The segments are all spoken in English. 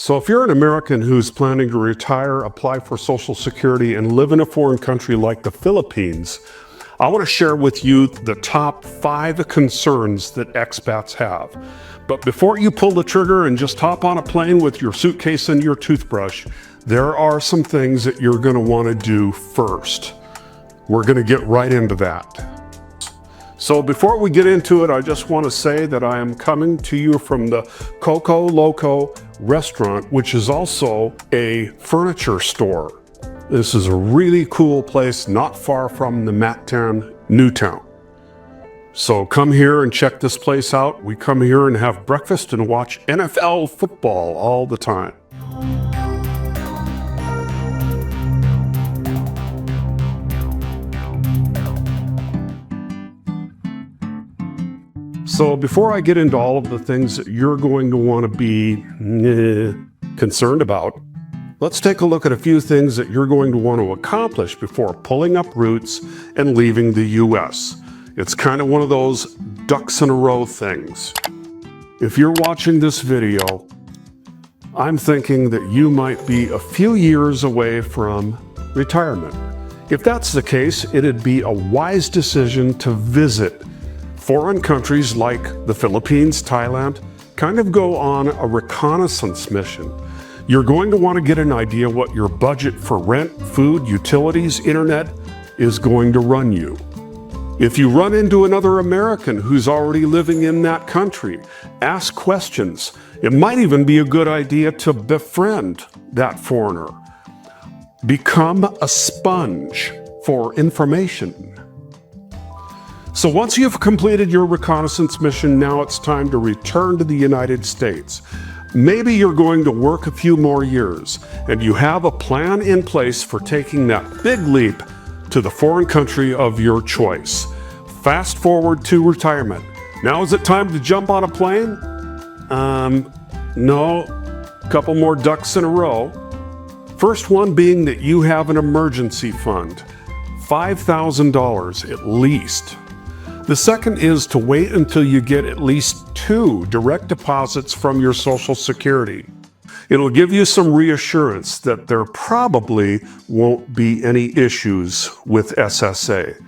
So if you're an American who's planning to retire, apply for Social Security, and live in a foreign country like the Philippines, I want to share with you the top 5 concerns that expats have. But before you pull the trigger and just hop on a plane with your suitcase and your toothbrush, there are some things that you're going to want to do first. We're going to get right into that. So before we get into it, I just want to say that I am coming to you from the Coco Loco restaurant, which is also a furniture store. This is a really cool place not far from the Mactan Newtown. So come here and check this place out. We come here and have breakfast and watch NFL football all the time. So before I get into all of the things that you're going to want to be concerned about, let's take a look at a few things that you're going to want to accomplish before pulling up roots and leaving the U.S. It's kind of one of those ducks in a row things. If you're watching this video, I'm thinking that you might be a few years away from retirement. If that's the case, it'd be a wise decision to visit foreign countries like the Philippines, Thailand, kind of go on a reconnaissance mission. You're going to want to get an idea what your budget for rent, food, utilities, internet is going to run you. If you run into another American who's already living in that country, ask questions. It might even be a good idea to befriend that foreigner. Become a sponge for information. So once you've completed your reconnaissance mission, now it's time to return to the United States. Maybe you're going to work a few more years, and you have a plan in place for taking that big leap to the foreign country of your choice. Fast forward to retirement. Now is it time to jump on a plane? No, a couple more ducks in a row. First one being that you have an emergency fund, $5,000 at least. The second is to wait until you get at least 2 direct deposits from your Social Security. It'll give you some reassurance that there probably won't be any issues with SSA.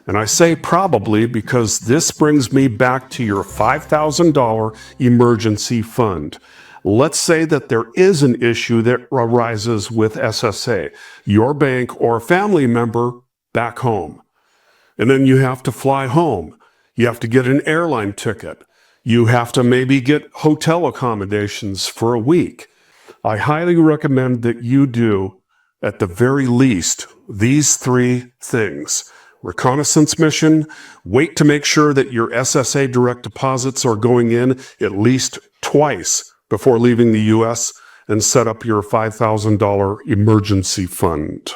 And I say probably because this brings me back to your $5,000 emergency fund. Let's say that there is an issue that arises with SSA, your bank or family member back home. And then you have to fly home. You have to get an airline ticket. You have to maybe get hotel accommodations for a week. I highly recommend that you do, at the very least, these 3 things. Reconnaissance mission, wait to make sure that your SSA direct deposits are going in at least twice before leaving the U.S., and set up your $5,000 emergency fund.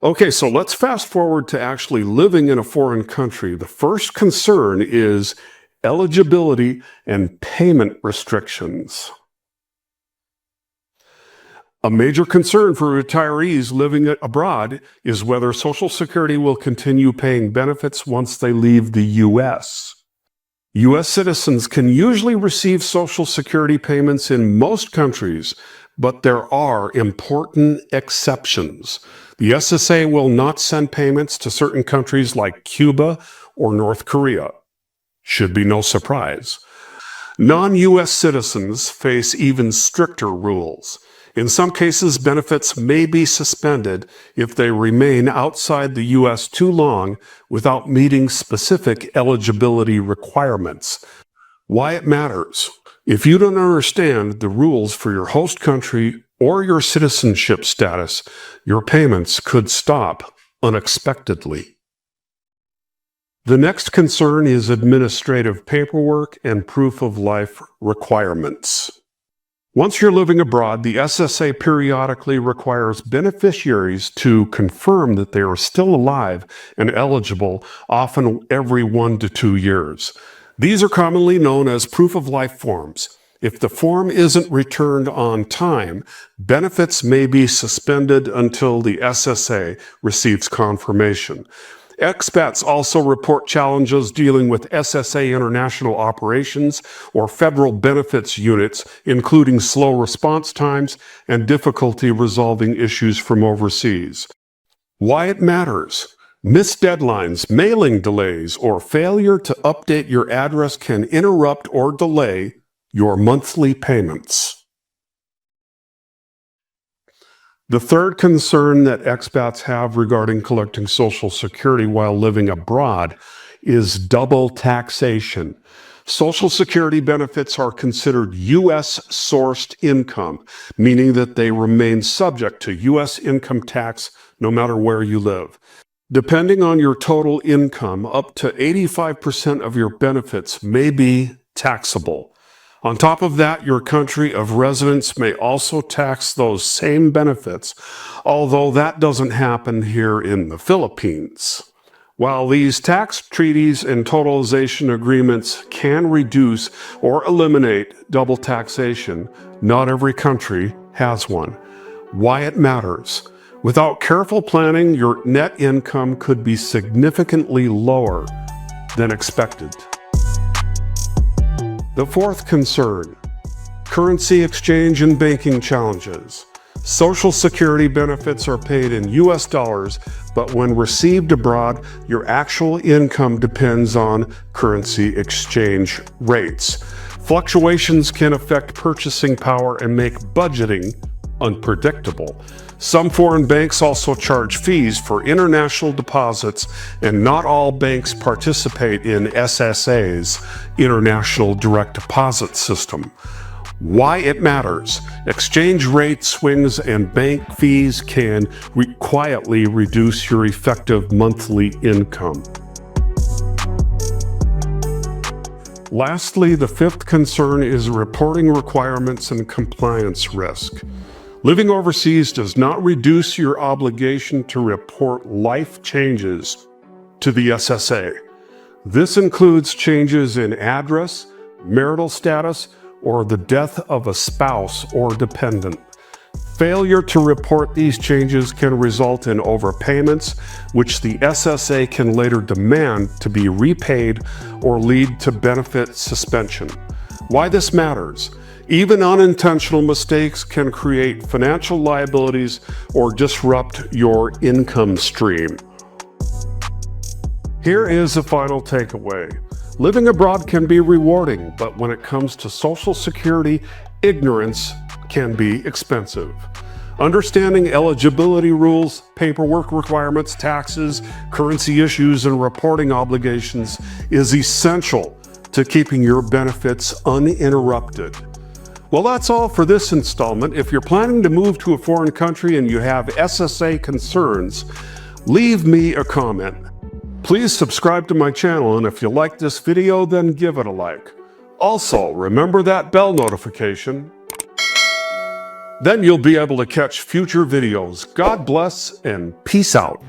Okay, so let's fast forward to actually living in a foreign country. The first concern is eligibility and payment restrictions. A major concern for retirees living abroad is whether Social Security will continue paying benefits once they leave the U.S. U.S. citizens can usually receive Social Security payments in most countries, but there are important exceptions. The SSA will not send payments to certain countries like Cuba or North Korea. Should be no surprise. Non-U.S. citizens face even stricter rules. In some cases, benefits may be suspended if they remain outside the U.S. too long without meeting specific eligibility requirements. Why it matters? If you don't understand the rules for your host country or your citizenship status, your payments could stop unexpectedly. The next concern is administrative paperwork and proof of life requirements. Once you're living abroad, the SSA periodically requires beneficiaries to confirm that they are still alive and eligible, often every 1 to 2 years. These are commonly known as proof of life forms. If the form isn't returned on time, benefits may be suspended until the SSA receives confirmation. Expats also report challenges dealing with SSA international operations or federal benefits units, including slow response times and difficulty resolving issues from overseas. Why it matters. Missed deadlines, mailing delays, or failure to update your address can interrupt or delay your monthly payments. The third concern that expats have regarding collecting Social Security while living abroad is double taxation. Social Security benefits are considered U.S.-sourced income, meaning that they remain subject to U.S. income tax no matter where you live. Depending on your total income, up to 85% of your benefits may be taxable. On top of that, your country of residence may also tax those same benefits, although that doesn't happen here in the Philippines. While these tax treaties and totalization agreements can reduce or eliminate double taxation, not every country has one. Why it matters. Without careful planning, your net income could be significantly lower than expected. The fourth concern, currency exchange and banking challenges. Social Security benefits are paid in US dollars, but when received abroad, your actual income depends on currency exchange rates. Fluctuations can affect purchasing power and make budgeting unpredictable. Some foreign banks also charge fees for international deposits, and not all banks participate in SSA's International Direct Deposit System. Why it matters. Exchange rate swings and bank fees can quietly reduce your effective monthly income. Lastly, the fifth concern is reporting requirements and compliance risk. Living overseas does not reduce your obligation to report life changes to the SSA. This includes changes in address, marital status, or the death of a spouse or dependent. Failure to report these changes can result in overpayments, which the SSA can later demand to be repaid or lead to benefit suspension. Why this matters? Even unintentional mistakes can create financial liabilities or disrupt your income stream. Here is a final takeaway. Living abroad can be rewarding, but when it comes to Social Security, ignorance can be expensive. Understanding eligibility rules, paperwork requirements, taxes, currency issues, and reporting obligations is essential to keeping your benefits uninterrupted. Well, that's all for this installment. If you're planning to move to a foreign country and you have SSA concerns, leave me a comment. Please subscribe to my channel, and if you like this video, then give it a like. Also, remember that bell notification. Then you'll be able to catch future videos. God bless and peace out.